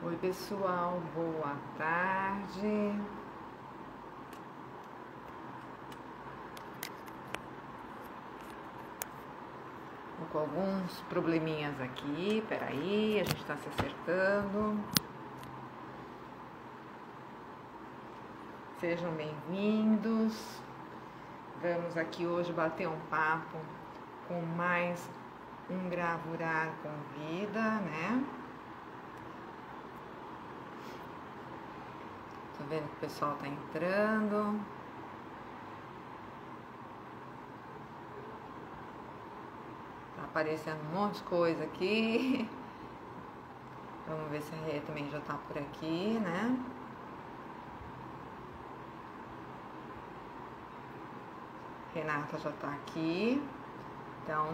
Oi, pessoal, boa tarde. Tô com alguns probleminhas aqui, peraí, a gente tá se acertando. Sejam bem-vindos. Vamos aqui hoje bater um papo com mais um Gravurar com Vida, né? Tô vendo que o pessoal tá entrando. Tá aparecendo um monte de coisa aqui. Vamos ver se a Rê também já tá por aqui, né? Renata já tá aqui. Então,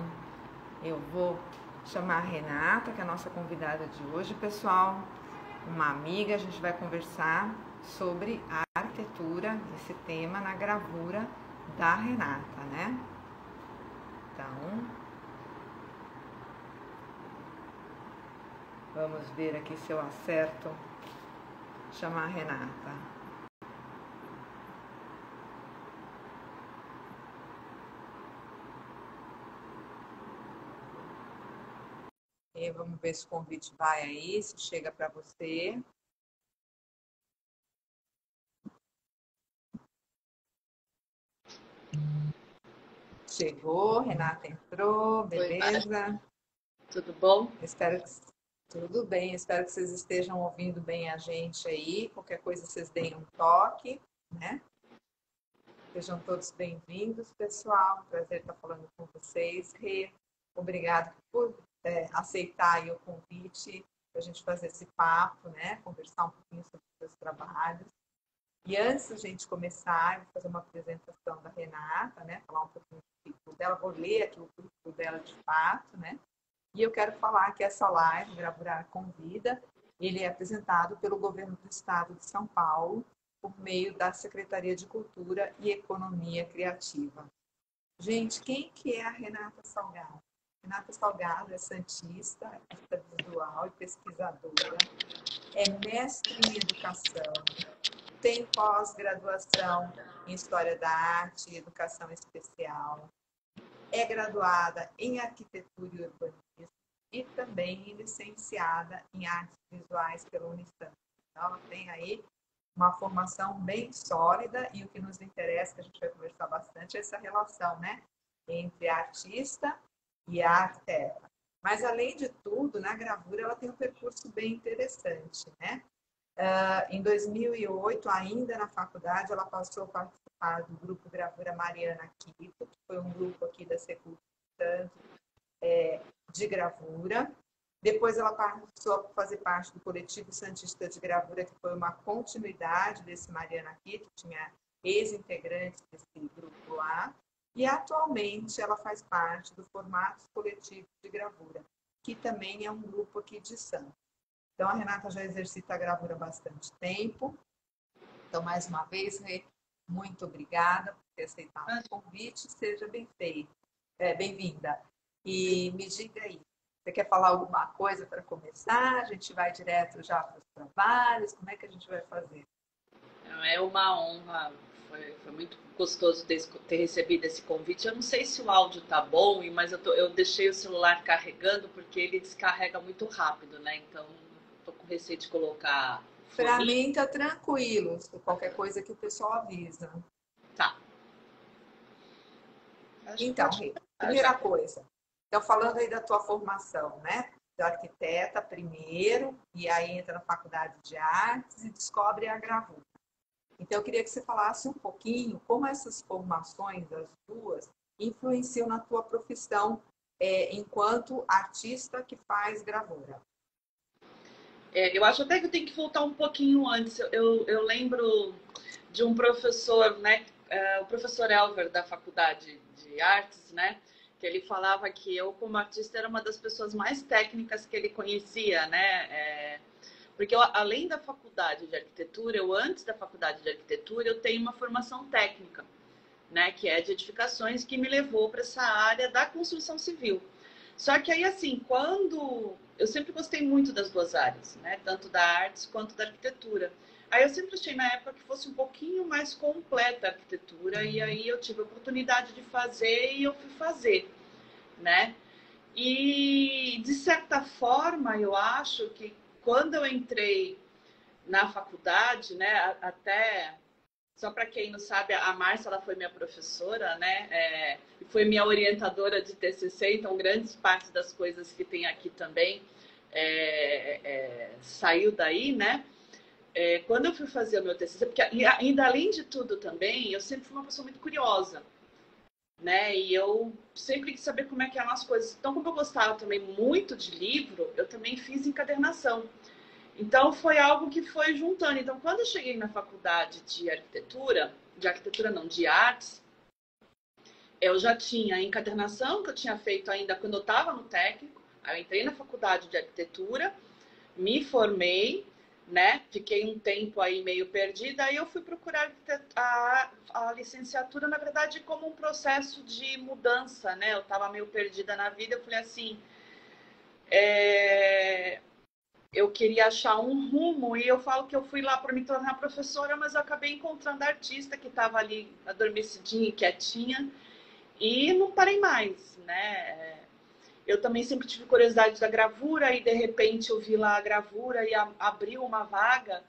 eu vou chamar a Renata, que é a nossa convidada de hoje, pessoal. Uma amiga, a gente vai conversar sobre a arquitetura, esse tema na gravura da Renata, né? Então, vamos ver aqui se eu acerto chamar a Renata. E vamos ver se o convite vai aí, se chega para você. Chegou, Renata entrou, beleza? Tudo bom? Espero que tudo bem, espero que vocês estejam ouvindo bem a gente aí. Qualquer coisa vocês deem um toque, né? Sejam todos bem-vindos, pessoal. Prazer estar falando com vocês. Rê, obrigado por aceitar aí o convite para a gente fazer esse papo, né? Conversar um pouquinho sobre os seus trabalhos. E antes da gente começar, eu vou fazer uma apresentação da Renata, né? Falar um pouquinho do currículo dela, vou ler aqui o currículo dela de fato, né? E eu quero falar que essa live, Gravurar Convida, ele é apresentado pelo Governo do Estado de São Paulo, por meio da Secretaria de Cultura e Economia Criativa. Gente, quem que é a Renata Salgado? Renata Salgado é santista, artista visual e pesquisadora, é mestre em educação, tem pós-graduação em História da Arte e Educação Especial, é graduada em Arquitetura e Urbanismo e também licenciada em Artes Visuais pela Unicamp. Então, ela tem aí uma formação bem sólida e o que nos interessa, que a gente vai conversar bastante, é essa relação, né, entre a artista e a arquiteta. Mas, além de tudo, na gravura ela tem um percurso bem interessante, né? Em 2008, ainda na faculdade, ela passou a participar do grupo Gravura Mariana Quito, que foi um grupo aqui da Secult de gravura. Depois ela passou a fazer parte do coletivo Santista de Gravura, que foi uma continuidade desse Mariana Quito, que tinha ex-integrantes desse grupo lá. E atualmente ela faz parte do Formatos Coletivos de Gravura, que também é um grupo aqui de Santos. Então, a Renata já exercita a gravura há bastante tempo. Então, mais uma vez, Rê, muito obrigada por ter aceitado o convite. Seja bem feita, bem-vinda. E me diga aí, você quer falar alguma coisa para começar? A gente vai direto já para os trabalhos? Como é que a gente vai fazer? É uma honra, foi muito gostoso ter recebido esse convite. Eu não sei se o áudio tá bom, mas eu deixei o celular carregando porque ele descarrega muito rápido, né? Então, tô com receio de colocar Para fone. mim, está tranquilo. Qualquer coisa que o pessoal avisa. Tá, acho que Então, pode Rê, começar primeira já. coisa, então falando aí da tua formação, né? Da arquiteta primeiro, e aí entra na faculdade de artes e descobre a gravura. Então, eu queria que você falasse um pouquinho como essas formações, as duas, influenciam na tua profissão enquanto artista que faz gravura. Eu acho até que eu tenho que voltar um pouquinho antes. Eu lembro de um professor, né? O professor Elver, da Faculdade de Artes, né? Que ele falava que eu, como artista, era uma das pessoas mais técnicas que ele conhecia, né? Porque eu, além da faculdade de arquitetura, antes da faculdade de arquitetura, eu tenho uma formação técnica, né? Que é de edificações, que me levou para essa área da construção civil. Só que aí, assim, quando... Eu sempre gostei muito das duas áreas, né? Tanto da artes quanto da arquitetura. Aí eu sempre achei na época que fosse um pouquinho mais completa a arquitetura, e aí eu tive a oportunidade de fazer e eu fui fazer, né? E, de certa forma, eu acho que quando eu entrei na faculdade, né, até... Só para quem não sabe, a Márcia, ela foi minha professora, né? Foi minha orientadora de TCC, então grandes partes das coisas que tem aqui também saiu daí, né? Quando eu fui fazer o meu TCC, porque ainda além de tudo também, eu sempre fui uma pessoa muito curiosa, né? E eu sempre quis saber como é que eram as coisas. Então, como eu gostava também muito de livro, eu também fiz encadernação. Então, foi algo que foi juntando. Então, quando eu cheguei na faculdade de arquitetura não, de artes, eu já tinha a encadernação que eu tinha feito ainda quando eu estava no técnico. Aí eu entrei na faculdade de arquitetura, me formei, né? Fiquei um tempo aí meio perdida. Aí eu fui procurar a licenciatura, na verdade, como um processo de mudança, né? Eu estava meio perdida na vida. Eu falei assim... eu queria achar um rumo e eu falo que eu fui lá para me tornar professora, mas eu acabei encontrando a artista que estava ali adormecidinha e quietinha e não parei mais, né? Eu também sempre tive curiosidade da gravura e de repente eu vi lá a gravura e abriu uma vaga,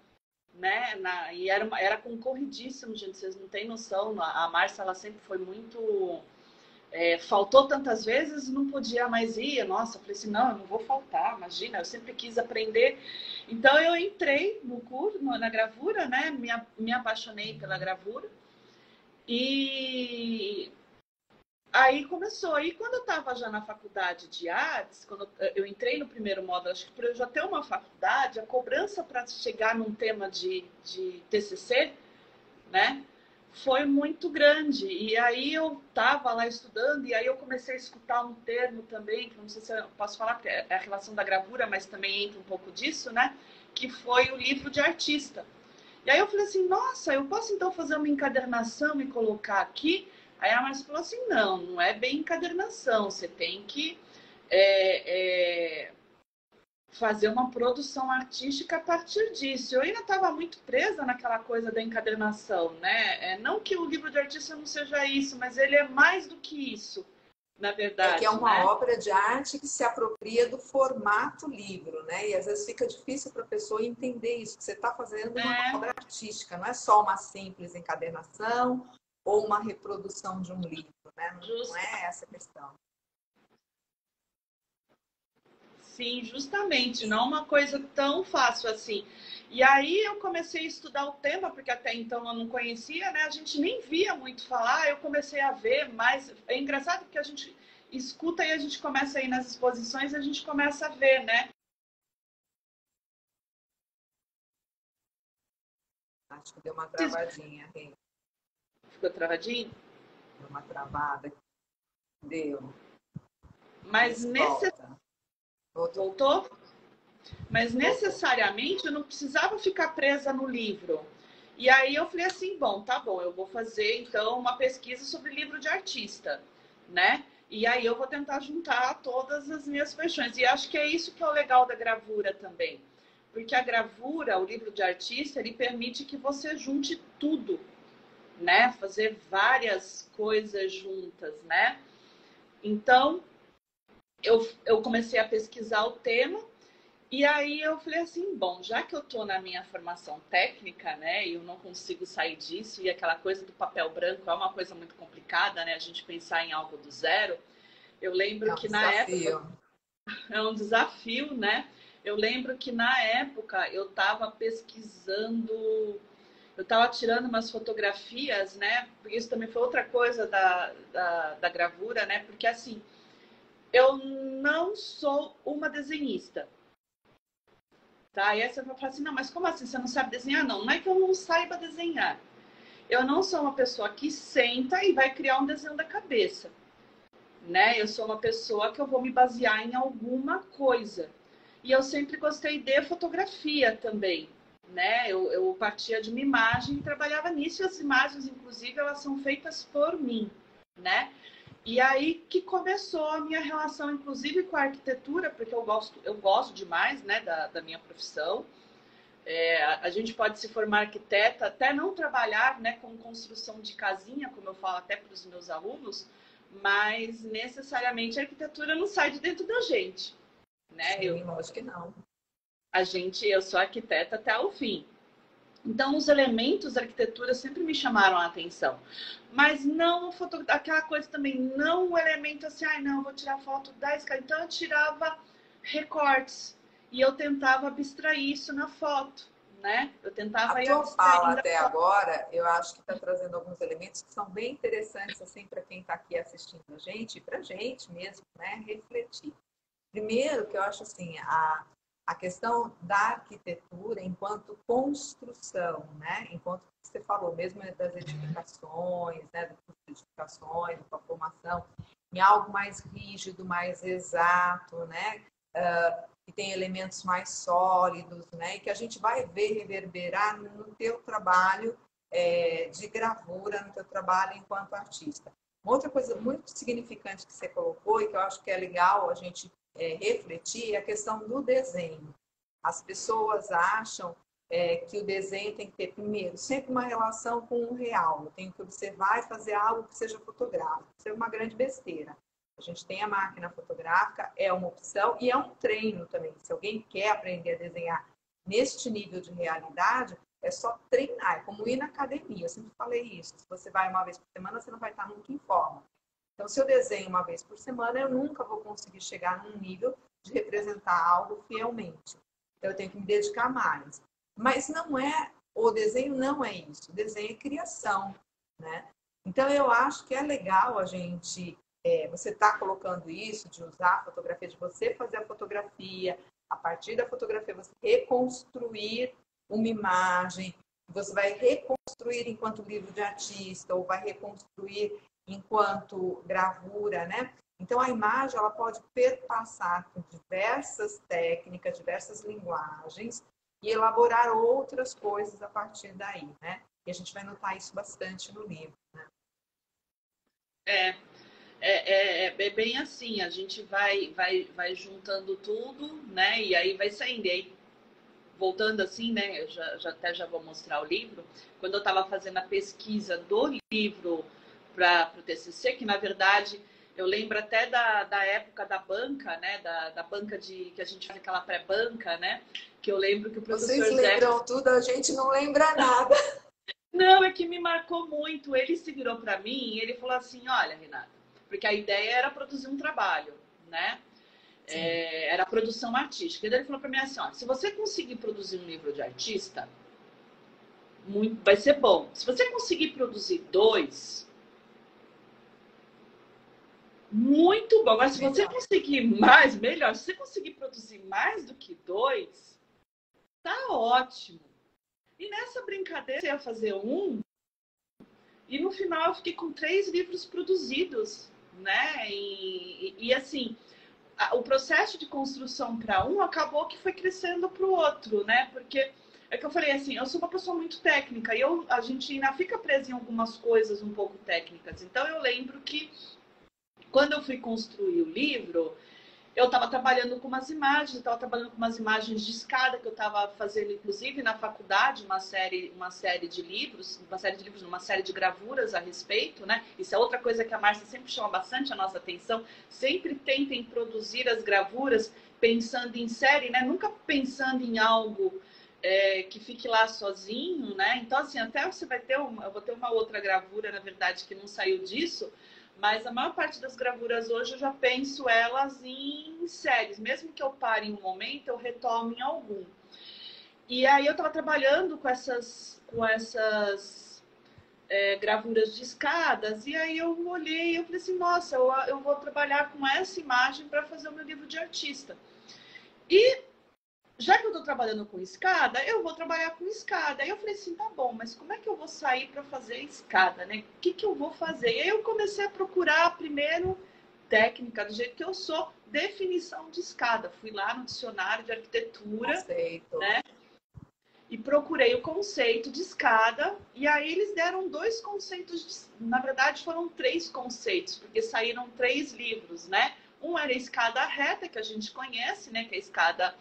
né? E era concorridíssimo, gente, vocês não têm noção. A Márcia, ela sempre foi muito... faltou tantas vezes, não podia mais ir. Nossa, eu falei assim, não, eu não vou faltar, imagina, eu sempre quis aprender. Então, eu entrei no curso, na gravura, né? Me apaixonei pela gravura. E aí começou. Aí, quando eu estava já na faculdade de artes, quando eu entrei no primeiro módulo, acho que por eu já ter uma faculdade, a cobrança para chegar num tema de TCC, né? Foi muito grande. E aí eu estava lá estudando, e aí eu comecei a escutar um termo também, que não sei se eu posso falar, porque é a relação da gravura, mas também entra um pouco disso, né? Que foi o livro de artista. E aí eu falei assim, nossa, eu posso então fazer uma encadernação e colocar aqui? Aí a Márcia falou assim, não, não é bem encadernação, você tem que... fazer uma produção artística a partir disso. Eu ainda estava muito presa naquela coisa da encadernação, né? Não que o livro de artista não seja isso, mas ele é mais do que isso, na verdade. Que é uma né? obra de arte que se apropria do formato livro, né? E às vezes fica difícil para a pessoa entender isso, que você está fazendo uma obra artística, não é só uma simples encadernação ou uma reprodução de um livro, né? Não é essa a questão. Sim, justamente, não é uma coisa tão fácil assim. E aí eu comecei a estudar o tema, porque até então eu não conhecia, né? A gente nem via muito falar, eu comecei a ver mais. É engraçado porque a gente escuta e a gente começa a ir nas exposições e a gente começa a ver, né? Acho que deu uma travadinha, Rê. Ficou travadinho? Deu uma travada. Deu. Mas Voltou? Mas necessariamente eu não precisava ficar presa no livro. E aí eu falei assim, bom, tá bom, eu vou fazer então uma pesquisa sobre livro de artista, né? E aí eu vou tentar juntar todas as minhas paixões. E acho que é isso que é o legal da gravura também. Porque a gravura, o livro de artista, ele permite que você junte tudo, né? Fazer várias coisas juntas, né? Então, eu comecei a pesquisar o tema. E aí eu falei assim, bom, já que eu tô na minha formação técnica, né, e eu não consigo sair disso, e aquela coisa do papel branco é uma coisa muito complicada, né, a gente pensar em algo do zero. Eu lembro que na época... É um desafio, né? Eu lembro que na época eu estava pesquisando, eu estava tirando umas fotografias, né? Porque isso também foi outra coisa da gravura, né? Porque assim, eu não sou uma desenhista. Tá? E aí você vai falar assim, não, mas como assim? Você não sabe desenhar? Não, não é que eu não saiba desenhar. Eu não sou uma pessoa que senta e vai criar um desenho da cabeça, né? Eu sou uma pessoa que eu vou me basear em alguma coisa. E eu sempre gostei de fotografia também, né? Eu partia de uma imagem e trabalhava nisso. E as imagens, inclusive, elas são feitas por mim, né? E aí que começou a minha relação, inclusive, com a arquitetura, porque eu gosto demais, né, da minha profissão. A gente pode se formar arquiteta, até não trabalhar, né, com construção de casinha, como eu falo até para os meus alunos, mas necessariamente a arquitetura não sai de dentro da gente, né? Sim, lógico que não. Eu sou arquiteta até o fim. Então, os elementos da arquitetura sempre me chamaram a atenção. Mas não aquela coisa também, não o elemento assim, não, vou tirar foto da escada. Então, eu tirava recortes e eu tentava abstrair isso na foto, né? Eu tentava ir A tua fala abstraindo até agora, eu acho que está trazendo alguns elementos que são bem interessantes, assim, para quem está aqui assistindo a gente, e para a gente mesmo, né, refletir. Primeiro, que eu acho assim, a questão da arquitetura enquanto construção, né? Enquanto você falou, mesmo das edificações, né? Das edificações, da formação, em algo mais rígido, mais exato, né? Que tem elementos mais sólidos, né? E que a gente vai ver reverberar no teu trabalho de gravura, no teu trabalho enquanto artista. Uma outra coisa muito significante que você colocou e que eu acho que é legal a gente refletir é a questão do desenho. As pessoas acham que o desenho tem que ter, primeiro, sempre uma relação com o real. Eu tenho que observar e fazer algo que seja fotográfico. Isso é uma grande besteira. A gente tem a máquina fotográfica, é uma opção e é um treino também. Se alguém quer aprender a desenhar neste nível de realidade, é só treinar. É como ir na academia. Eu sempre falei isso. Se você vai uma vez por semana, você não vai estar nunca em forma. Então, se eu desenho uma vez por semana, eu nunca vou conseguir chegar num nível de representar algo fielmente. Então, eu tenho que me dedicar mais. Mas o desenho não é isso. O desenho é criação, né? Então, eu acho que é legal a gente, você está colocando isso, de usar a fotografia, de você fazer a fotografia, a partir da fotografia você reconstruir uma imagem, você vai reconstruir enquanto livro de artista, ou vai reconstruir enquanto gravura, né? Então, a imagem ela pode perpassar por diversas técnicas, diversas linguagens e elaborar outras coisas a partir daí, né? E a gente vai notar isso bastante no livro, né? É bem assim, a gente vai juntando tudo, né? E aí vai saindo. E aí, voltando assim, né? Eu já vou mostrar o livro. Quando eu estava fazendo a pesquisa do livro para o TCC, que na verdade eu lembro até da época da banca, né? Da banca que a gente faz aquela pré-banca, né? Que eu lembro que o professor Vocês lembram tudo, a gente não lembra nada. Não, é que me marcou muito. Ele se virou para mim e ele falou assim: olha, Renata, porque a ideia era produzir um trabalho, né? Era a produção artística. E daí ele falou para mim assim: olha, se você conseguir produzir um livro de artista, vai ser bom. Se você conseguir produzir 2, muito bom. Mas se você conseguir mais, melhor. Se você conseguir produzir mais do que 2, tá ótimo. E nessa brincadeira, eu ia fazer e no final eu fiquei com 3 livros produzidos, né? E assim, o processo de construção para um acabou que foi crescendo para o outro, né? Porque é que eu falei assim, eu sou uma pessoa muito técnica e a gente ainda fica presa em algumas coisas um pouco técnicas. Então eu lembro que quando eu fui construir o livro, eu estava trabalhando com umas imagens de escada que eu estava fazendo, inclusive, na faculdade, uma série de livros, uma série de gravuras a respeito, né? Isso é outra coisa que a Márcia sempre chama bastante a nossa atenção. Sempre tentem produzir as gravuras pensando em série, né? Nunca pensando em algo que fique lá sozinho, né? Então, assim, até você eu vou ter uma outra gravura, na verdade, que não saiu disso, mas a maior parte das gravuras hoje eu já penso elas em séries. Mesmo que eu pare em um momento, eu retomo em algum. E aí eu estava trabalhando com essas gravuras de escadas, e aí eu olhei e eu falei assim, nossa, eu vou trabalhar com essa imagem para fazer o meu livro de artista. E já que eu estou trabalhando com escada, eu vou trabalhar com escada. Aí eu falei assim, tá bom, mas como é que eu vou sair para fazer escada, né? O que eu vou fazer? E aí eu comecei a procurar primeiro técnica, do jeito que eu sou, definição de escada. Fui lá no dicionário de arquitetura, Aceito. né? e procurei o conceito de escada, e aí eles deram 2 conceitos, na verdade foram 3 conceitos, porque saíram 3 livros, né? Um era a escada reta, que a gente conhece, né? Que é a escada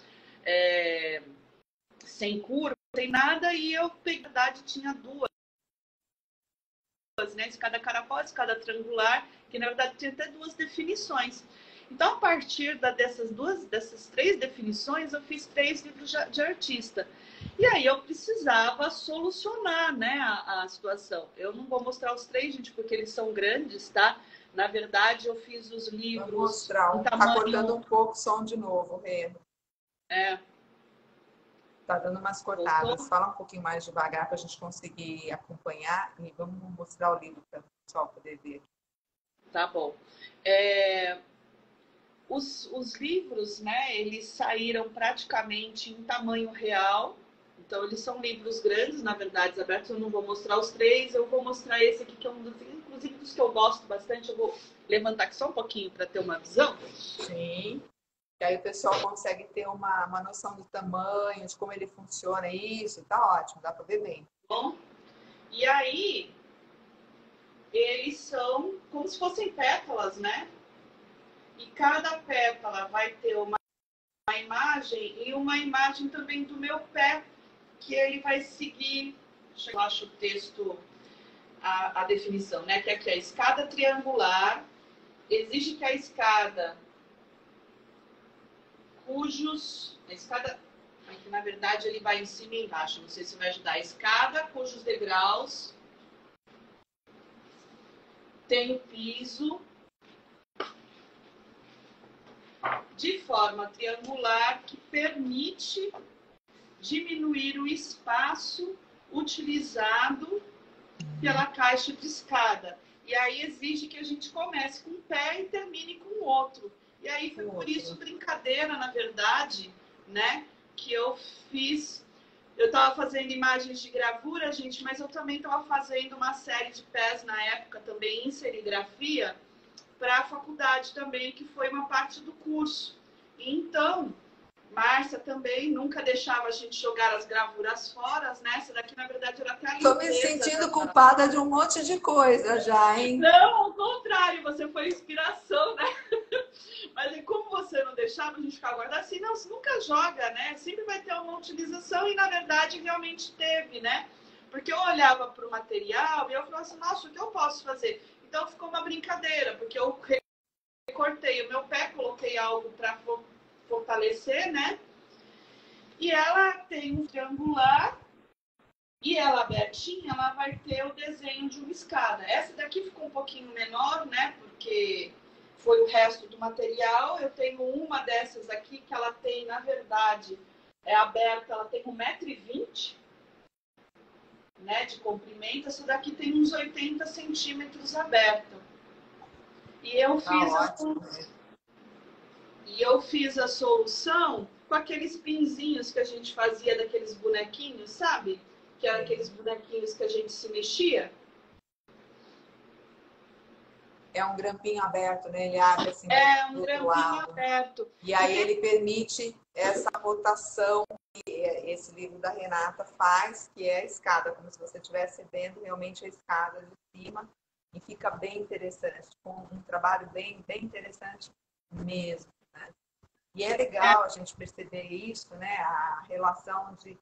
sem curva, sem nada, e eu, na verdade, tinha 2, né? Escada caracol, escada triangular, que na verdade tinha até 2 definições. Então, a partir dessas 3 definições, eu fiz 3 livros de artista. E aí eu precisava solucionar, né, a situação. Eu não vou mostrar os 3, gente, porque eles são grandes, tá? Na verdade, eu fiz os livros... Vou mostrar. Tá cortando um pouco o som de novo, Rê. Tá dando umas cortadas. Voltou? Fala um pouquinho mais devagar para a gente conseguir acompanhar e vamos mostrar o livro para o pessoal poder ver. Tá bom. Os livros, né, eles saíram praticamente em tamanho real. Então, eles são livros grandes, na verdade, abertos. Eu não vou mostrar os 3, eu vou mostrar esse aqui, que é um dos, inclusive, dos que eu gosto bastante. Eu vou levantar aqui só um pouquinho para ter uma visão. Sim. E aí o pessoal consegue ter uma noção do tamanho, de como ele funciona. Isso, tá ótimo, dá para ver bem. Bom, e aí, eles são como se fossem pétalas, né? E cada pétala vai ter uma imagem e uma imagem também do meu pé, que ele vai seguir, eu acho o texto, a definição, né? Que aqui é a escada triangular, exige que a escada a escada, aqui na verdade ele vai em cima e embaixo, não sei se vai ajudar, a escada cujos degraus tem o piso de forma triangular que permite diminuir o espaço utilizado pela caixa de escada. E aí exige que a gente comece com um pé e termine com o outro. E aí foi por isso brincadeira, na verdade, né? Que eu fiz. Eu estava fazendo imagens de gravura, gente, mas eu também estava fazendo uma série de pés na época também em serigrafia para a faculdade também, que foi uma parte do curso. Então, Márcia também nunca deixava a gente jogar as gravuras fora, né? Essa daqui, na verdade, era até a limpeza. Tô me sentindo culpada de um monte de coisa já, hein? Não, ao contrário, você foi inspiração, né? Mas como você não deixava a gente ficar guardado, assim, não, você nunca joga, né? Sempre vai ter uma utilização e, na verdade, realmente teve, né? Porque eu olhava para o material e eu falava assim, nossa, o que eu posso fazer? Então, ficou uma brincadeira, porque eu recortei o meu pé, coloquei algo para fortalecer, né? E ela tem um triangular e ela abertinha, ela vai ter o desenho de uma escada. Essa daqui ficou um pouquinho menor, né? Porque foi o resto do material. Eu tenho uma dessas aqui que ela tem, na verdade, é aberta, ela tem 1,20 m, né, de comprimento. Essa daqui tem uns 80 centímetros aberta. E eu fiz a solução com aqueles pinzinhos que a gente fazia daqueles bonequinhos, sabe? Que eram aqueles bonequinhos que a gente se mexia. É um grampinho aberto, né? Ele abre assim do outro grampinho lado. aberto. E aí ele permite essa rotação que esse livro da Renata faz, que é a escada, como se você estivesse vendo realmente a escada de cima. E fica bem interessante, com um trabalho bem interessante mesmo. Né? E é legal a gente perceber isso, né? A relação de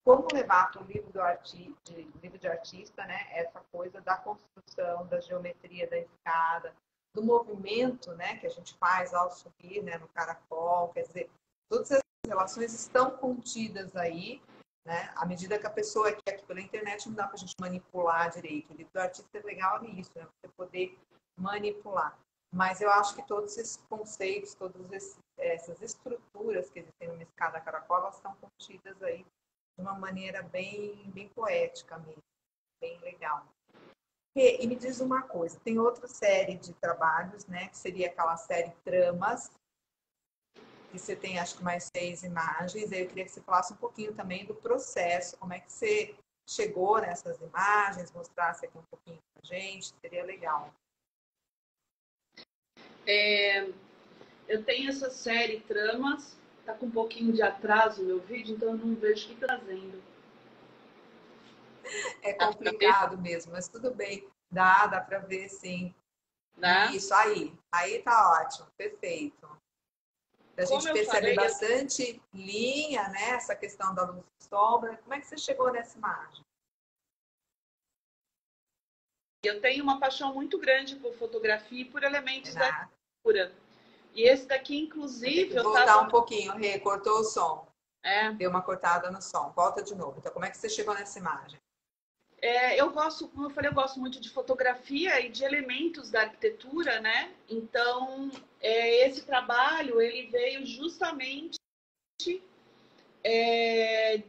como levar para o livro de artista, né? Essa coisa da construção, da geometria da escada, do movimento, né? Que a gente faz ao subir, né? No caracol, quer dizer, todas essas relações estão contidas aí, né? À medida que a pessoa aqui pela internet não dá para a gente manipular direito. O livro do artista é legal nisso, né? Você poder manipular. Mas eu acho que todos esses conceitos, todas essas estruturas que existem numa escada caracol, elas estão contidas aí de uma maneira bem poética mesmo, bem legal. E me diz uma coisa, tem outra série de trabalhos, né, que seria aquela série Tramas, que você tem acho que mais 6 imagens, aí eu queria que você falasse um pouquinho também do processo, como é que você chegou nessas imagens, mostrasse aqui um pouquinho pra gente, seria legal. Eu tenho essa série Tramas, tá com um pouquinho de atraso o meu vídeo, então eu não vejo o que tá fazendo. É complicado mesmo, mas tudo bem. Dá para ver, sim. Né? Isso, aí tá ótimo, perfeito. A Como gente eu percebe falei, bastante linha, né? Essa questão da luz e sombra. Como é que você chegou nessa imagem? eu tenho uma paixão muito grande por fotografia e por elementos da Renata, arquitetura. E esse daqui, vai ter inclusive, que eu voltar um estava. pouquinho, Rê, cortou o som. É, Deu uma cortada no som. Volta de novo. Então, como é que você chegou nessa imagem? eu gosto, como eu falei, eu gosto muito de fotografia e de elementos da arquitetura, né? Então, esse trabalho ele veio justamente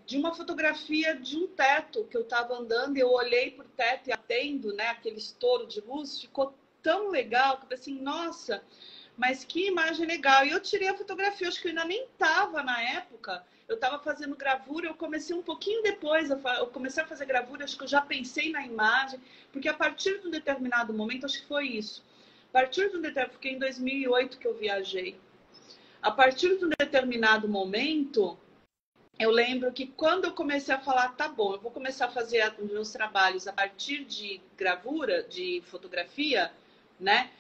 de uma fotografia de um teto que eu estava andando e eu olhei para o teto e atendo, né? Aquele estouro de luz, ficou tão legal que eu falei assim, nossa, mas que imagem legal. E eu tirei a fotografia, acho que eu ainda nem estava na época. Eu estava fazendo gravura, eu comecei um pouquinho depois, eu comecei a fazer gravura, acho que eu já pensei na imagem, porque a partir de um determinado momento, acho que foi isso. A partir de um determinado, fiquei em 2008 que eu viajei. A partir de um determinado momento, eu lembro que quando eu comecei a falar, tá bom, eu vou começar a fazer os meus trabalhos a partir de gravura, de fotografia, né?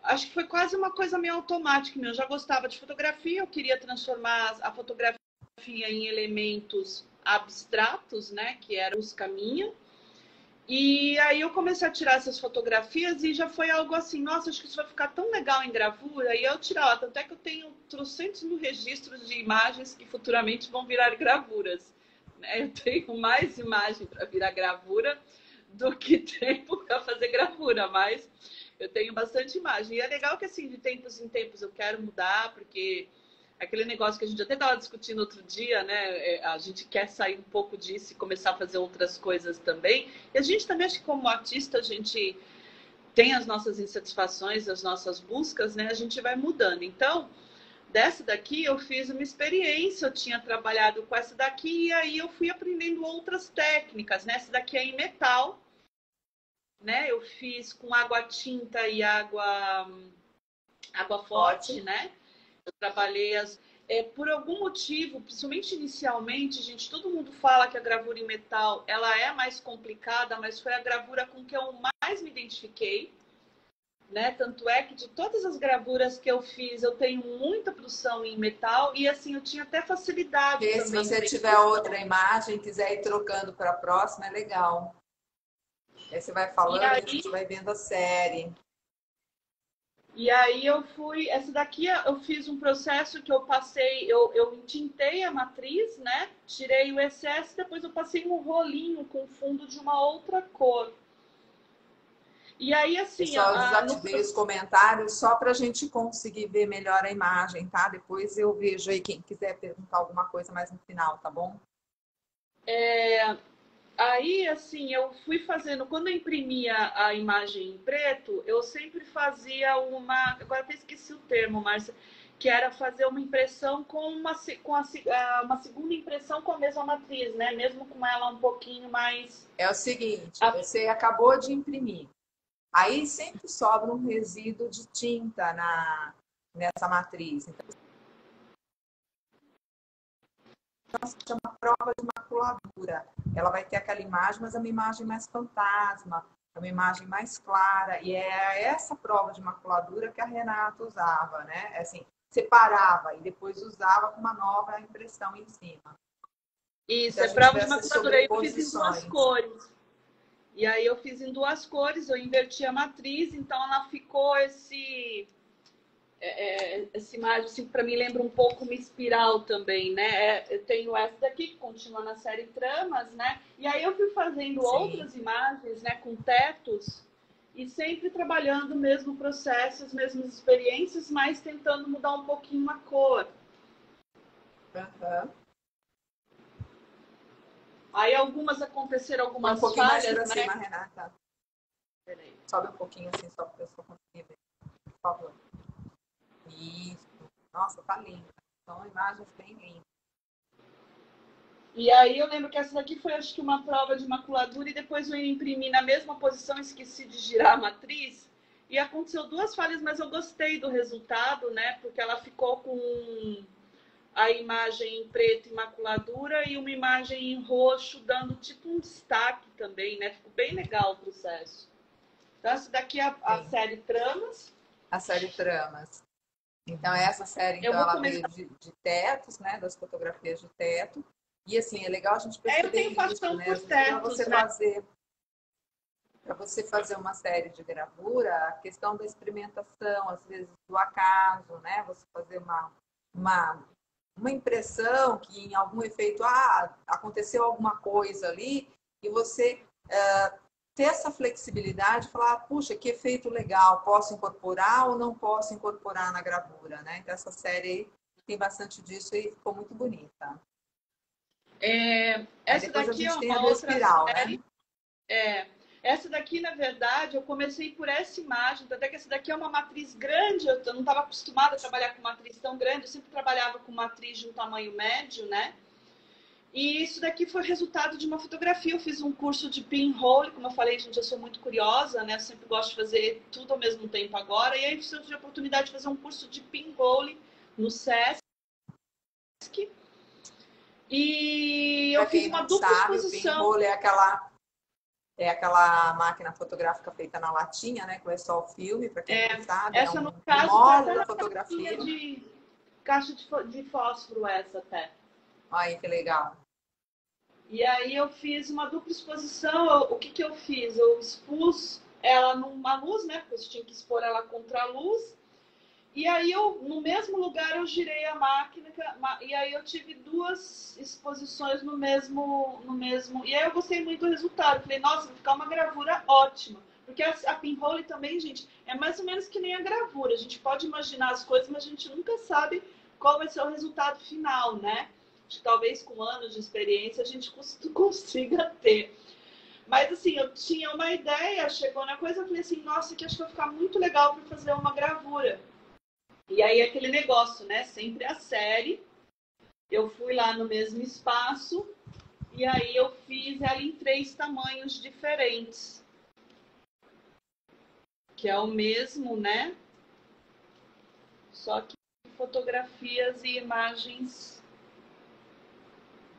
Acho que foi quase uma coisa meio automática. Eu já gostava de fotografia, eu queria transformar a fotografia em elementos abstratos, né, que era os caminhos. E aí eu comecei a tirar essas fotografias e já foi algo assim, nossa, acho que isso vai ficar tão legal em gravura. E eu tirava, tanto é que eu tenho trocentos mil registros de imagens que futuramente vão virar gravuras. Né? Eu tenho mais imagem para virar gravura do que tempo para fazer gravura, mas eu tenho bastante imagem. E é legal que, assim, de tempos em tempos eu quero mudar, porque aquele negócio que a gente até estava discutindo outro dia, né? A gente quer sair um pouco disso e começar a fazer outras coisas também. E a gente também, acho que como artista, a gente tem as nossas insatisfações, as nossas buscas, né? A gente vai mudando. Então, dessa daqui eu fiz uma experiência, eu tinha trabalhado com essa daqui e aí eu fui aprendendo outras técnicas, né? Essa daqui é em metal, né? Eu fiz com água tinta e água forte, né? Eu trabalhei por algum motivo, principalmente inicialmente, gente, todo mundo fala que a gravura em metal ela é mais complicada, mas foi a gravura com que eu mais me identifiquei, né? Tanto é que de todas as gravuras que eu fiz, eu tenho muita produção em metal e assim eu tinha até facilidade Porque se também você com tiver isso. outra imagem, quiser ir trocando para a próxima, é legal. Aí você vai E falando e a aí gente vai vendo a série. E aí eu fui, essa daqui eu fiz um processo que eu passei, eu entintei a matriz, né? Tirei o excesso, depois eu passei um rolinho com fundo de uma outra cor. E aí, assim, Pessoal, eu no desativei os comentários só para a gente conseguir ver melhor a imagem, tá? Depois eu vejo aí quem quiser perguntar alguma coisa mais no final, tá bom? aí, assim, eu fui fazendo, quando eu imprimia a imagem em preto, eu sempre fazia uma, agora até esqueci o termo, Márcia, que era fazer uma impressão com uma segunda impressão com a mesma matriz, né? Mesmo com ela um pouquinho mais. É o seguinte, você acabou de imprimir. Aí sempre sobra um resíduo de tinta nessa matriz. Então, se chama prova de maculadura. Ela vai ter aquela imagem, mas é uma imagem mais fantasma, é uma imagem mais clara. E é essa prova de maculadura que a Renata usava, né? É assim, separava e depois usava com uma nova impressão em cima. Isso, Então, a é gente prova vê de essas maculadora. Aí eu fiz em duas sobreposições. cores. E aí eu fiz em duas cores, eu inverti a matriz, então ela ficou essa imagem, assim, para mim lembra um pouco uma espiral também, né? Eu tenho essa daqui, que continua na série Tramas, né? E aí eu fui fazendo Sim. outras imagens, né, com tetos, e sempre trabalhando o mesmo processo, as mesmas experiências, mas tentando mudar um pouquinho a cor. Uhum. Aí aconteceram Põe um algumas pouquinho mais falhas, para né? cima, Renata. Peraí. Sobe um pouquinho assim, só para a pessoa conseguir ver. Por favor. Isso. Nossa, tá lindo. São imagens bem lindas. E aí eu lembro que essa daqui foi, acho que, uma prova de maculadura e depois eu imprimi na mesma posição, esqueci de girar a matriz. E aconteceu duas falhas, mas eu gostei do resultado, né? Porque ela ficou a imagem em preto e maculadura e uma imagem em roxo, dando tipo um destaque também, né? Ficou bem legal o processo. Então, essa daqui é a série Tramas. A série Tramas. Então, essa série, então, ela veio de tetos, né? Das fotografias de teto. E, assim, é legal a gente perceber eu tenho paixão isso, né? por tetos, Para você fazer uma série de gravura, a questão da experimentação, às vezes do acaso, né? Você fazer uma impressão que em algum efeito, aconteceu alguma coisa ali, e você ter essa flexibilidade, falar, puxa, que efeito legal, posso incorporar ou não posso incorporar na gravura, né? Então essa série aí tem bastante disso e ficou muito bonita. Essa depois a daqui é gente tem a uma do outra espiral, série. né? Essa daqui, na verdade, eu comecei por essa imagem, até que essa daqui é uma matriz grande, eu não estava acostumada a trabalhar com matriz tão grande, eu sempre trabalhava com matriz de um tamanho médio, né? E isso daqui foi resultado de uma fotografia. Eu fiz um curso de pinhole, como eu falei, gente, eu sou muito curiosa, né? Eu sempre gosto de fazer tudo ao mesmo tempo agora. E aí eu tive a oportunidade de fazer um curso de pinhole no SESC. E eu fiz uma dupla exposição. O pinhole é aquela máquina fotográfica feita na latinha, né? Que é só o filme, para quem não sabe. Essa, no caso, molde da fotografia. Caixa de fósforo, essa até. Aí, que legal. E aí eu fiz uma dupla exposição. O que eu fiz? Eu expus ela numa luz, né? Porque eu tinha que expor ela contra a luz. E aí no mesmo lugar, eu girei a máquina. E aí eu tive duas exposições no mesmo. E aí eu gostei muito do resultado. Falei, nossa, vai ficar uma gravura ótima. Porque a pinhole também, gente, é mais ou menos que nem a gravura. A gente pode imaginar as coisas, mas a gente nunca sabe qual vai ser o resultado final, né? Talvez com anos de experiência a gente consiga ter. Mas assim, eu tinha uma ideia, chegou na coisa, eu falei assim, nossa, que acho que vai ficar muito legal para fazer uma gravura. E aí aquele negócio, né? Sempre a série. Eu fui lá no mesmo espaço e aí eu fiz ela em 3 tamanhos diferentes. Que é o mesmo, né? Só que fotografias e imagens.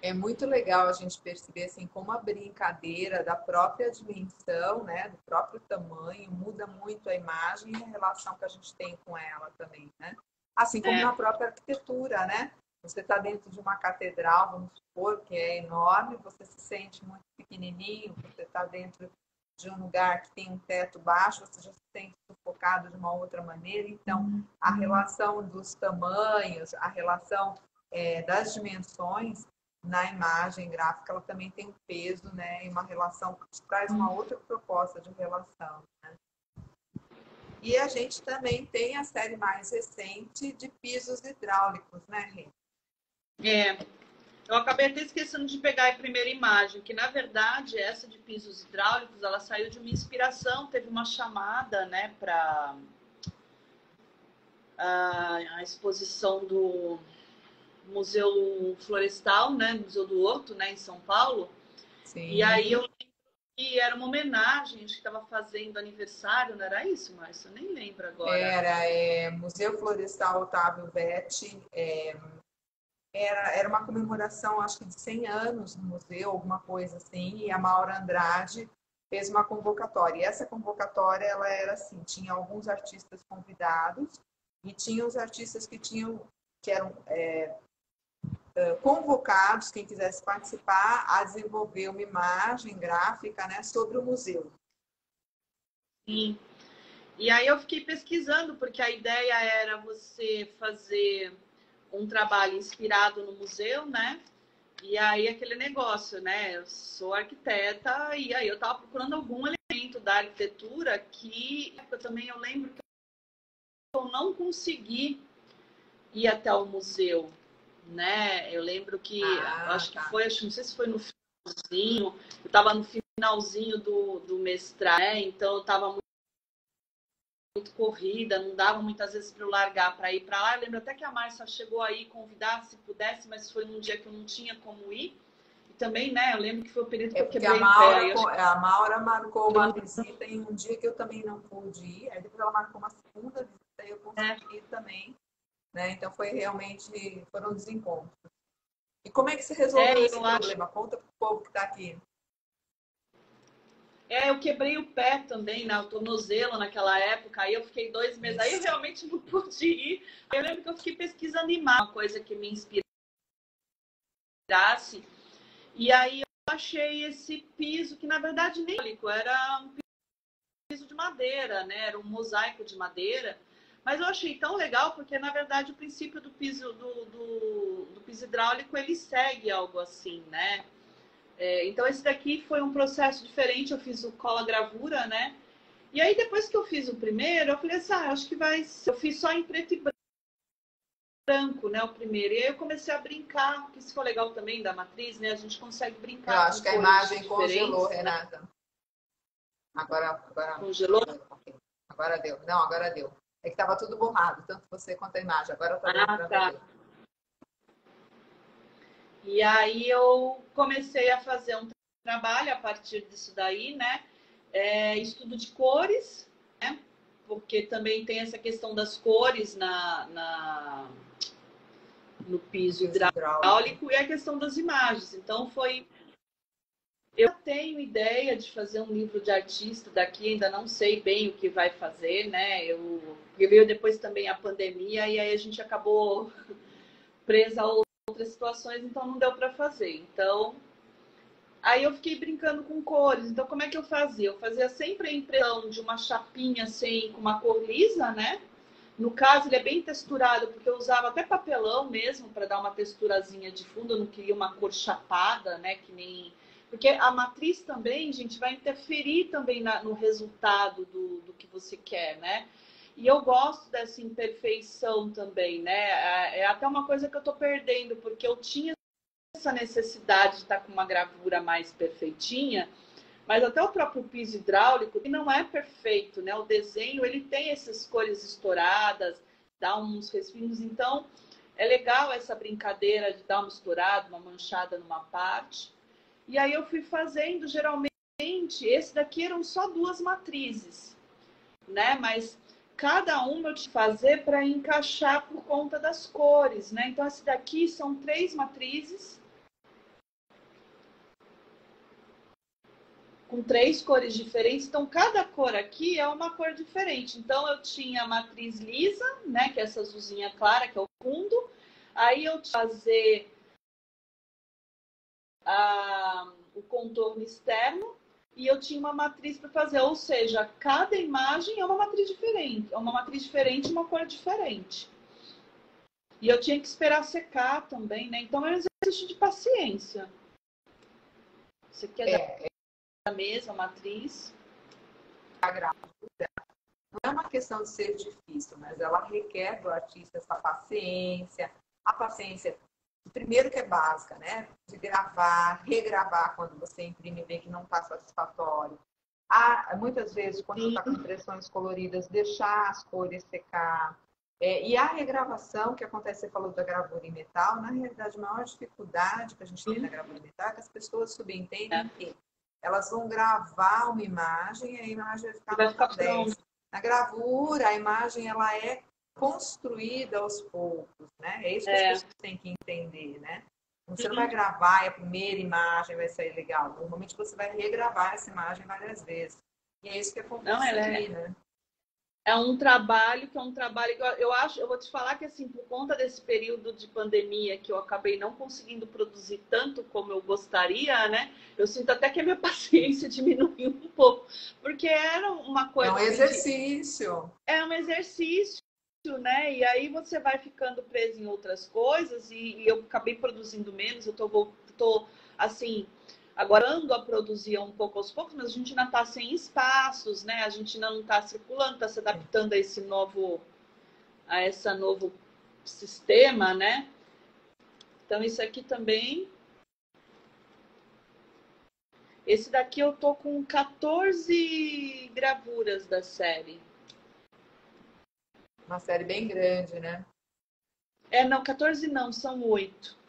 É muito legal a gente perceber assim como a brincadeira da própria dimensão, né, do próprio tamanho, muda muito a imagem e a relação que a gente tem com ela também, né? Assim como na própria arquitetura, né? Você está dentro de uma catedral, vamos supor, que é enorme, você se sente muito pequenininho, você está dentro de um lugar que tem um teto baixo, você já se sente sufocado de uma outra maneira. Então, a relação dos tamanhos, a relação das dimensões na imagem gráfica, ela também tem um peso, né? E uma relação que traz uma outra proposta de relação, né? E a gente também tem a série mais recente de pisos hidráulicos, né, Rê? Eu acabei até esquecendo de pegar a primeira imagem, que na verdade essa de pisos hidráulicos, ela saiu de uma inspiração, teve uma chamada, né, para a exposição do Museu Florestal, né, Museu do Horto, né, em São Paulo. Sim. E aí eu lembro que era uma homenagem, a gente estava fazendo aniversário, não era isso, Márcia? Eu nem lembro agora. Era Museu Florestal Otávio Vetti, era uma comemoração, acho que de 100 anos no museu, alguma coisa assim, e a Maura Andrade fez uma convocatória. E essa convocatória, ela era assim, tinha alguns artistas convidados e tinha os artistas que eram convocados, quem quisesse participar, a desenvolver uma imagem gráfica, né, sobre o museu. Sim. E aí eu fiquei pesquisando, porque a ideia era você fazer um trabalho inspirado no museu, né? E aí aquele negócio, né? Eu sou arquiteta e aí eu estava procurando algum elemento da arquitetura que eu lembro que eu não consegui ir até o museu, né? Eu lembro que, acho que foi, não sei se foi no finalzinho, eu estava no finalzinho do mestrado, né? Então eu estava muito corrida, não dava muitas vezes para eu largar para ir para lá. Eu lembro até que a Márcia chegou aí convidar se pudesse, mas foi num dia que eu não tinha como ir. E também, né, eu lembro que foi o período que eu quebrei o pé. A Maura marcou uma visita em um dia que eu também não pude ir. Aí depois ela marcou uma segunda visita e eu consegui ir também. né? Então foram desencontros. E como é que você resolveu esse problema? Conta para o povo que está aqui. Eu quebrei o pé também, né? O tornozelo naquela época. Aí eu fiquei 2 meses. Aí eu realmente não pude ir. Aí eu lembro que eu fiquei pesquisando uma coisa que me inspirasse. E aí eu achei esse piso, que na verdade nem era um piso de madeira, né? Era um mosaico de madeira. Mas eu achei tão legal porque, na verdade, o princípio do piso, do piso hidráulico, ele segue algo assim, né? Então, esse daqui foi um processo diferente. Eu fiz o cola gravura, né? E aí, depois que eu fiz o primeiro, eu falei assim, acho que vai ser... Eu fiz só em preto e branco, né? O primeiro. E aí eu comecei a brincar, que isso foi legal também da matriz, né? A gente consegue brincar. Eu acho que a imagem congelou, Renata. Né? Agora congelou? Agora deu. Não, agora deu. É que estava tudo borrado, tanto você quanto a imagem. Agora está dando para ver. E aí eu comecei a fazer um trabalho a partir disso daí, né? Estudo de cores, né? Porque também tem essa questão das cores no piso hidráulico e a questão das imagens. Então eu tenho ideia de fazer um livro de artista daqui, ainda não sei bem o que vai fazer, né? Veio depois também a pandemia e aí a gente acabou presa a outras situações, então não deu para fazer. Então, aí eu fiquei brincando com cores. Então, como é que eu fazia? Eu fazia sempre a impressão de uma chapinha assim, com uma cor lisa, né? No caso, ele é bem texturado, porque eu usava até papelão mesmo para dar uma texturazinha de fundo. Eu não queria uma cor chapada, né? Que nem... Porque a matriz também, gente, vai interferir também no resultado do que você quer, né? E eu gosto dessa imperfeição também, né? É até uma coisa que eu estou perdendo, porque eu tinha essa necessidade de estar com uma gravura mais perfeitinha, mas até o próprio piso hidráulico não é perfeito, né? O desenho, ele tem essas cores estouradas, dá uns respingos, então é legal essa brincadeira de dar uma estourada, uma manchada numa parte. E aí eu fui fazendo, geralmente, esse daqui eram só 2 matrizes, né? Mas cada uma eu tinha que fazer para encaixar por conta das cores, né? Então, esse daqui são 3 matrizes, com 3 cores diferentes. Então, cada cor aqui é uma cor diferente. Então, eu tinha a matriz lisa, né? Que é essa azulzinha clara, que é o fundo. Aí, eu tinha que fazer o contorno externo. E eu tinha uma matriz para fazer. Ou seja, cada imagem é uma matriz diferente. É uma matriz diferente, uma cor diferente. E eu tinha que esperar secar também, né? Então, é um exercício de paciência. Você quer da mesma matriz? Não é uma questão de ser difícil, mas ela requer do artista essa paciência. A paciência, primeiro que é básica, né? De gravar, regravar quando você imprime e vê que não está satisfatório. Muitas vezes, quando você está com impressões coloridas, deixar as cores secar. E a regravação, que acontece, você falou da gravura em metal, na realidade, a maior dificuldade que a gente tem na gravura em metal é que as pessoas subentendem que elas vão gravar uma imagem e a imagem vai ficar nota 10. Na gravura, a imagem ela é construída aos poucos, né? É isso que as pessoas têm que entender, né? Você não vai gravar e a primeira imagem vai sair legal. Normalmente você vai regravar essa imagem várias vezes. E é isso que acontece aqui, né? É um trabalho que eu vou te falar que assim, por conta desse período de pandemia que eu acabei não conseguindo produzir tanto como eu gostaria, né? Eu sinto até que a minha paciência diminuiu um pouco, porque era uma coisa... É um exercício. É um exercício, né? E aí você vai ficando preso em outras coisas e eu acabei produzindo menos, eu tô assim... Agora ando a produzir um pouco aos poucos, mas a gente ainda está sem espaços, né? A gente ainda não está circulando, está se adaptando a esse novo sistema, né? Então, isso aqui também. Esse daqui eu tô com 14 gravuras da série. Uma série bem grande, né? Não, 14 não, são 8.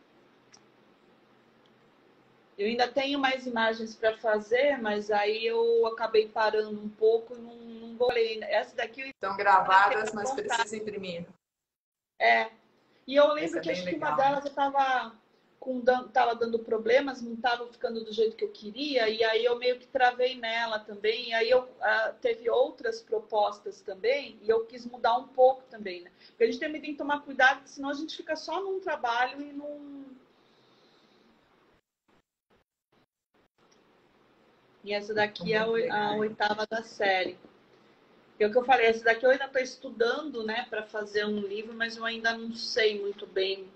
Eu ainda tenho mais imagens para fazer, mas aí eu acabei parando um pouco e não vou ler. Essa daqui... Estão gravadas, mas precisa imprimir. E eu Esse lembro é que bem acho que uma legal, né? delas eu tava dando problemas, não estava ficando do jeito que eu queria, e aí eu meio que travei nela também, e aí teve outras propostas também, e eu quis mudar um pouco também, né? Porque a gente também tem que tomar cuidado, porque senão a gente fica só num trabalho e não... E essa Ficou daqui é muito a legal. oitava da série. É o que eu falei, essa daqui eu ainda estou estudando, né, para fazer um livro, mas eu ainda não sei muito bem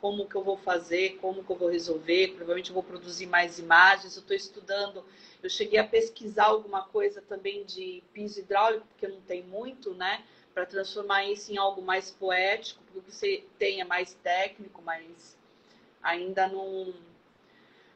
como que eu vou fazer, como que eu vou resolver. Provavelmente eu vou produzir mais imagens. Eu estou estudando. Eu cheguei a pesquisar alguma coisa também de piso hidráulico, porque não tem muito, né? Para transformar isso em algo mais poético, porque o que você tem é mais técnico, mas ainda não.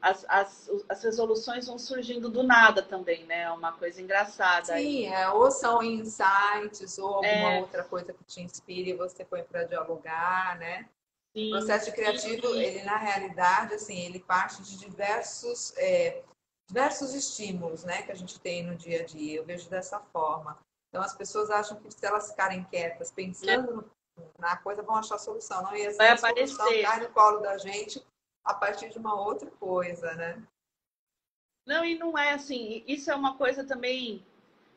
As resoluções vão surgindo do nada também, né? É uma coisa engraçada. Sim, E, ou são insights, ou alguma é, outra coisa que te inspire e você põe para dialogar, né? O sim. processo criativo, ele na realidade, assim, ele parte de diversos estímulos, né, que a gente tem no dia a dia. Eu vejo dessa forma. Então, as pessoas acham que se elas ficarem quietas, pensando na coisa, vão achar solução. Não, e às Vai vezes a solução aparecer. cai no colo da gente a partir de uma outra coisa, né? Não, e não é assim. Isso é uma coisa também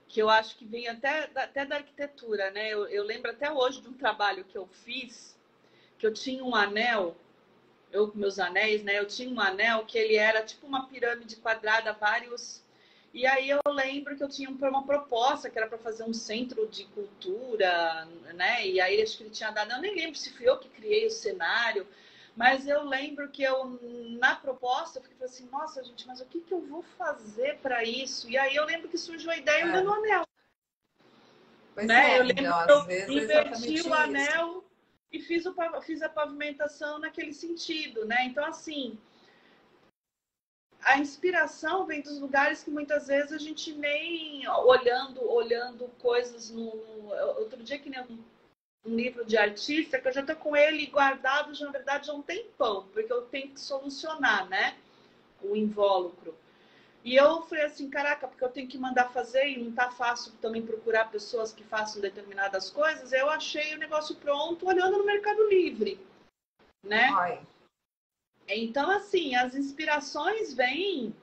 que eu acho que vem até da arquitetura, né? Eu lembro até hoje de um trabalho que eu fiz, que eu tinha um anel, eu com meus anéis, né? Eu tinha um anel que ele era tipo uma pirâmide quadrada, vários. E aí eu lembro que eu tinha uma proposta que era para fazer um centro de cultura, né? E aí acho que ele tinha dado, eu nem lembro se fui eu que criei o cenário, mas eu lembro que eu, na proposta, eu fiquei assim, nossa, gente, mas o que que eu vou fazer para isso? E aí eu lembro que surgiu a ideia É, do anel, pois né? Eu é, lembro então, que às eu vezes é inverti exatamente o isso. anel e fiz a pavimentação naquele sentido, né? Então, assim, a inspiração vem dos lugares que muitas vezes a gente nem olhando coisas outro dia que nem um livro de artista que eu já estou com ele guardado já na verdade há um tempão, porque eu tenho que solucionar, né, o invólucro. E eu falei assim, caraca, porque eu tenho que mandar fazer e não tá fácil também procurar pessoas que façam determinadas coisas. Eu achei o negócio pronto olhando no Mercado Livre, né? Olha, Então, assim, as inspirações vêm.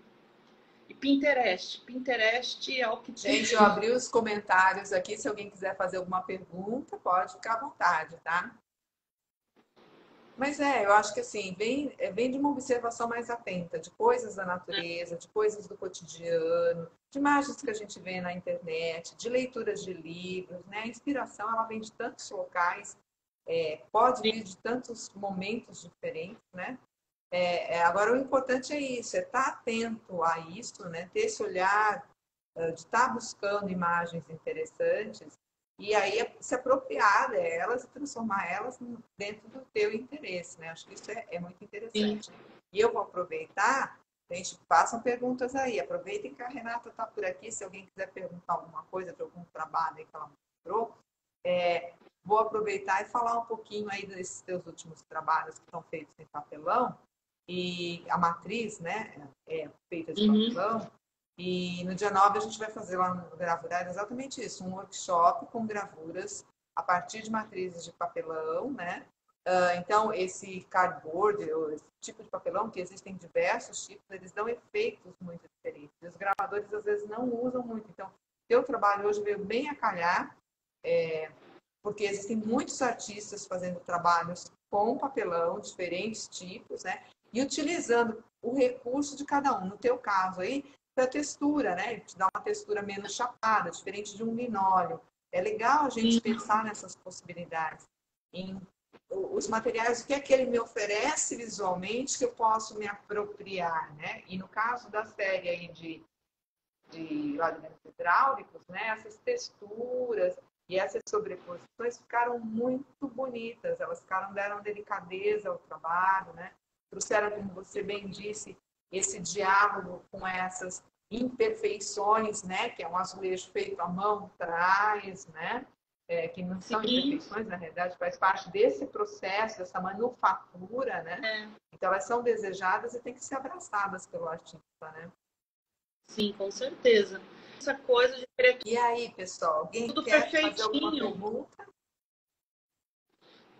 E Pinterest. Pinterest é o que tem. gente, eu abri os comentários aqui. Se alguém quiser fazer alguma pergunta, pode ficar à vontade, tá? Mas eu acho que assim, vem de uma observação mais atenta de coisas da natureza, de coisas do cotidiano, de imagens que a gente vê na internet, de leituras de livros, né? A inspiração, ela vem de tantos locais, pode vir de tantos momentos diferentes, né? Agora, o importante é isso, é estar atento a isso, né? Ter esse olhar de estar buscando imagens interessantes e aí se apropriar delas e transformar elas dentro do teu interesse, né? Acho que isso é muito Sim, interessante. E eu vou aproveitar, gente, façam perguntas aí. Aproveitem que a Renata está por aqui, se alguém quiser perguntar alguma coisa de algum trabalho aí que ela mostrou, vou aproveitar e falar um pouquinho aí desses teus últimos trabalhos que estão feitos em papelão e a matriz, né, é feita de uhum. papelão. E no dia 9 a gente vai fazer lá no Gravurar exatamente isso, um workshop com gravuras a partir de matrizes de papelão, né? Então, esse cardboard, esse tipo de papelão, que existem diversos tipos, eles dão efeitos muito diferentes. E os gravadores, às vezes, não usam muito. Então, teu trabalho hoje veio bem a calhar, porque existem muitos artistas fazendo trabalhos com papelão, diferentes tipos, né? E utilizando o recurso de cada um. No teu caso aí, da textura, né? Te dá uma textura menos chapada, diferente de um linóleo. É legal a gente pensar nessas possibilidades. Em os materiais, o que é que ele me oferece visualmente que eu posso me apropriar, né? E no caso da série aí de lavimentos hidráulicos, né? Essas texturas e essas sobreposições ficaram muito bonitas, elas deram delicadeza ao trabalho, né? Trouxeram, como você bem disse, esse diálogo com essas imperfeições, né? Que é um azulejo feito à mão, traz, né? Que não são Sim, imperfeições, na realidade, faz parte desse processo, dessa manufatura, né? Então, elas são desejadas e têm que ser abraçadas pelo artista, né? sim, com certeza. Essa coisa de querer E aí, pessoal, alguém tudo quer fazer alguma perfeitinho. pergunta?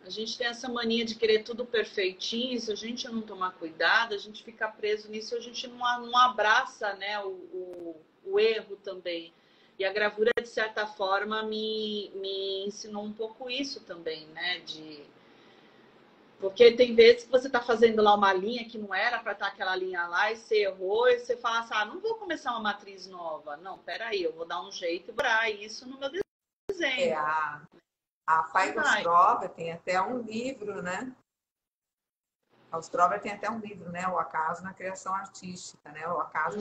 A gente tem essa mania de querer tudo perfeitinho, se a gente não tomar cuidado, a gente fica preso nisso, a gente não abraça, né, o erro também. E a gravura, de certa forma, me ensinou um pouco isso também, né? Porque tem vezes que você está fazendo lá uma linha que não era para estar aquela linha lá e você errou e você fala assim, não vou começar uma matriz nova. Não, peraí, eu vou dar um jeito e botar isso no meu É, desenho. a E Faiva vai. Ostrover tem até um livro, né? A Ostrover tem até um livro, né? O Acaso na Criação Artística, né? O acaso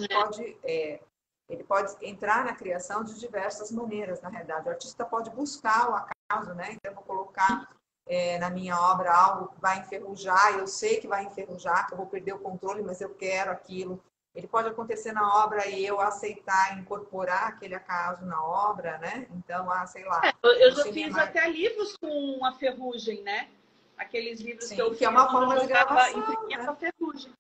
ele pode entrar na criação de diversas maneiras, na realidade. O artista pode buscar o acaso, né? Então, eu vou colocar na minha obra algo que vai enferrujar, eu sei que vai enferrujar, que eu vou perder o controle, mas eu quero aquilo. Ele pode acontecer na obra e eu aceitar incorporar aquele acaso na obra, né? Então, sei lá, Eu o já fiz cinema... até livros com a ferrugem, né? Aqueles livros que eu Sim, que é fiz uma onde eu forma de jogava, gravação, imprimia com né? a ferrugem.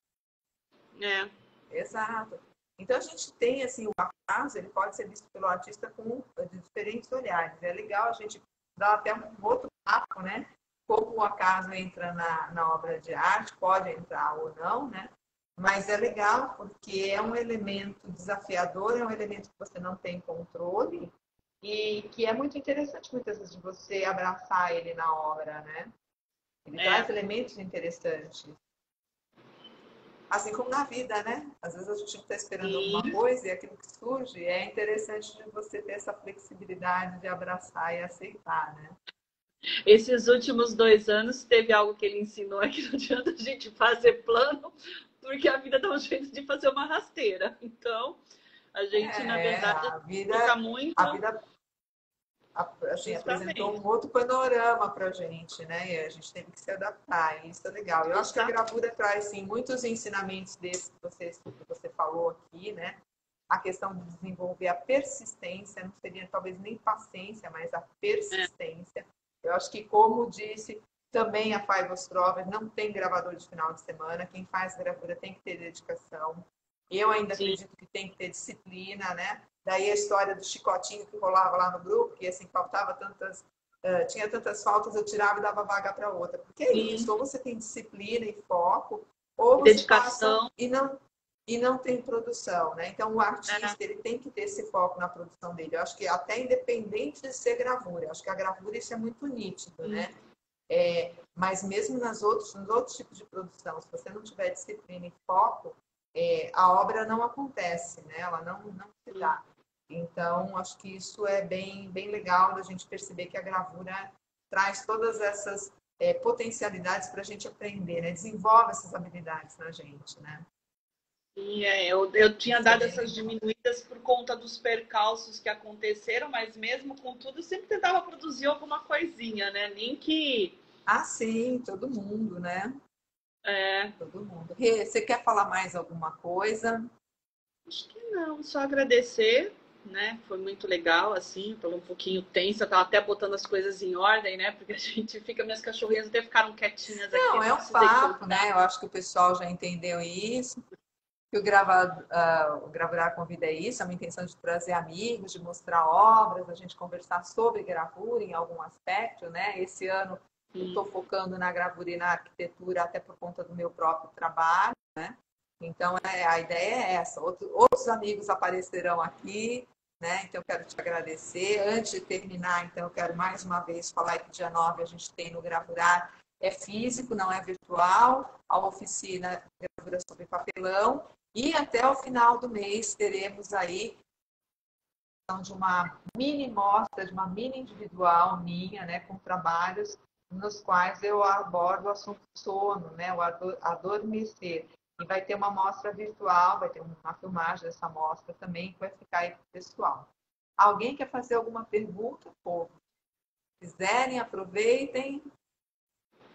É. Exato. Então a gente tem assim o acaso, ele pode ser visto pelo artista com de diferentes olhares. É legal a gente dar até um outro papo, né? Como o acaso entra na obra de arte, pode entrar ou não, né? Mas é legal porque é um elemento desafiador, é um elemento que você não tem controle e que é muito interessante muitas vezes de você abraçar ele na obra, né? Ele traz É. elementos interessantes. Assim como na vida, né? Às vezes a gente está esperando alguma E coisa e aquilo que surge é interessante de você ter essa flexibilidade de abraçar e aceitar, né? esses últimos 2 anos teve algo que ele ensinou é que não adianta a gente fazer plano, porque a vida dá um jeito de fazer uma rasteira. Então, a gente, na verdade, A fica vida, a muito vida assim, apresentou justamente. um outro panorama para a gente, né? E a gente teve que se adaptar, e isso é legal. Eu acho que a Justamente. gravura traz, sim, muitos ensinamentos desses que você falou aqui, né? A questão de desenvolver a persistência, não seria talvez nem paciência, mas a É, persistência. Eu acho que, como disse também a Five Ostrover, não tem gravador de final de semana. Quem faz gravura tem que ter dedicação. Eu ainda sim. acredito que tem que ter disciplina, né? Daí a história do chicotinho que rolava lá no grupo, que assim, faltava tantas, tinha tantas faltas, eu tirava e dava vaga para outra. Porque é isso, Sim. ou você tem disciplina e foco, ou E você passa dedicação. e não tem produção, né? Então o É, artista ele tem que ter esse foco na produção dele. Eu acho que até independente de ser gravura, eu acho que a gravura isso é muito nítido, sim. né? Mas mesmo nos outros tipos de produção, se você não tiver disciplina e foco, a obra não acontece, né? Ela não se dá. Então, acho que isso é bem legal da gente perceber que a gravura traz todas essas potencialidades para a gente aprender, né? Desenvolve essas habilidades na gente, né? E eu tinha Isso é dado bem essas legal. diminuídas por conta dos percalços que aconteceram, mas mesmo com tudo, eu sempre tentava produzir alguma coisinha, né? Nem que. Ah, sim, todo mundo, né? É, Todo mundo. Rê, você quer falar mais alguma coisa? acho que não, só agradecer, né? Foi muito legal, assim, tô um pouquinho tensa, eu tava até botando as coisas em ordem, né? Porque a gente fica, minhas cachorrinhas até ficaram quietinhas aqui, Não, eu é um precisei papo, soltar. né? Eu acho que o pessoal já entendeu isso. Que o Gravurar Convida é isso, é uma intenção de trazer amigos, de mostrar obras, a gente conversar sobre gravura em algum aspecto, né? Esse ano eu estou focando na gravura e na arquitetura até por conta do meu próprio trabalho, né? Então, a ideia é essa. Outros amigos aparecerão aqui, né? Então, eu quero te agradecer. Antes de terminar, então, eu quero mais uma vez falar que dia 9 a gente tem no Gravurar, é físico, não é virtual, a oficina Gravura sobre Papelão, e até o final do mês teremos aí de uma mini mostra, de uma mini individual minha, né, com trabalhos nos quais eu abordo o assunto sono, né, o adormecer. E vai ter uma mostra virtual, vai ter uma filmagem dessa mostra também, que vai ficar aí para o pessoal. Alguém quer fazer alguma pergunta, povo? Se quiserem, aproveitem.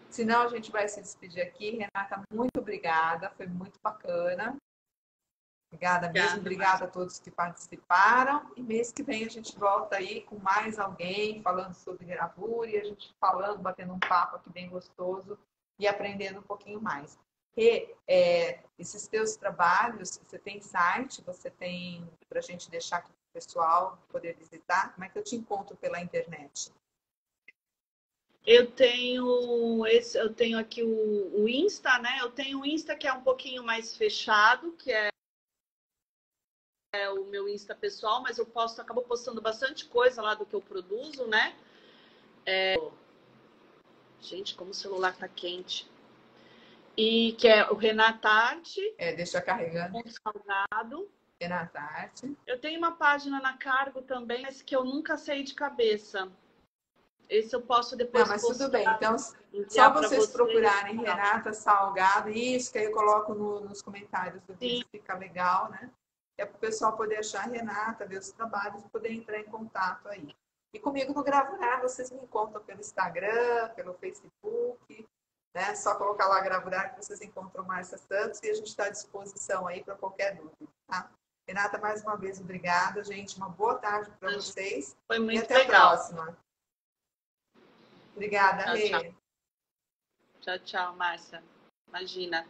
Senão, a gente vai se despedir aqui. Renata, muito obrigada, foi muito bacana. Obrigada mesmo, Obrigada, Márcia. obrigada a todos que participaram. E mês que vem a gente volta aí com mais alguém falando sobre gravura e a gente falando, batendo um papo aqui bem gostoso e aprendendo um pouquinho mais. E esses teus trabalhos, você tem site, você tem para a gente deixar aqui para o pessoal poder visitar? Como é que eu te encontro pela internet? Eu tenho aqui o Insta, né? Eu tenho o Insta que é um pouquinho mais fechado, que é o meu Insta pessoal, mas eu acabo postando bastante coisa lá do que eu produzo, né? Gente, como o celular tá quente. E que é o Renata Arte, Deixa carregando. ponto salgado. Renata Arte. Eu tenho uma página na Cargo também, mas que eu nunca sei de cabeça. Esse eu posso depois Mas postar, tudo bem. Então, só enviar para vocês vocês. procurarem Renata Salgado, isso que aí eu coloco nos comentários do Sim. vídeo, fica legal, né? É para o pessoal poder achar a Renata, ver os trabalhos e poder entrar em contato aí. E comigo no Gravurar, vocês me encontram pelo Instagram, pelo Facebook, né? Só colocar lá Gravurar que vocês encontram Márcia Santos e a gente está à disposição aí para qualquer dúvida, tá? Renata, mais uma vez, obrigada, gente. Uma boa tarde para vocês. Foi muito e até legal. a próxima. Obrigada, Tchau, Rê. tchau. Tchau, tchau, Márcia. Imagina.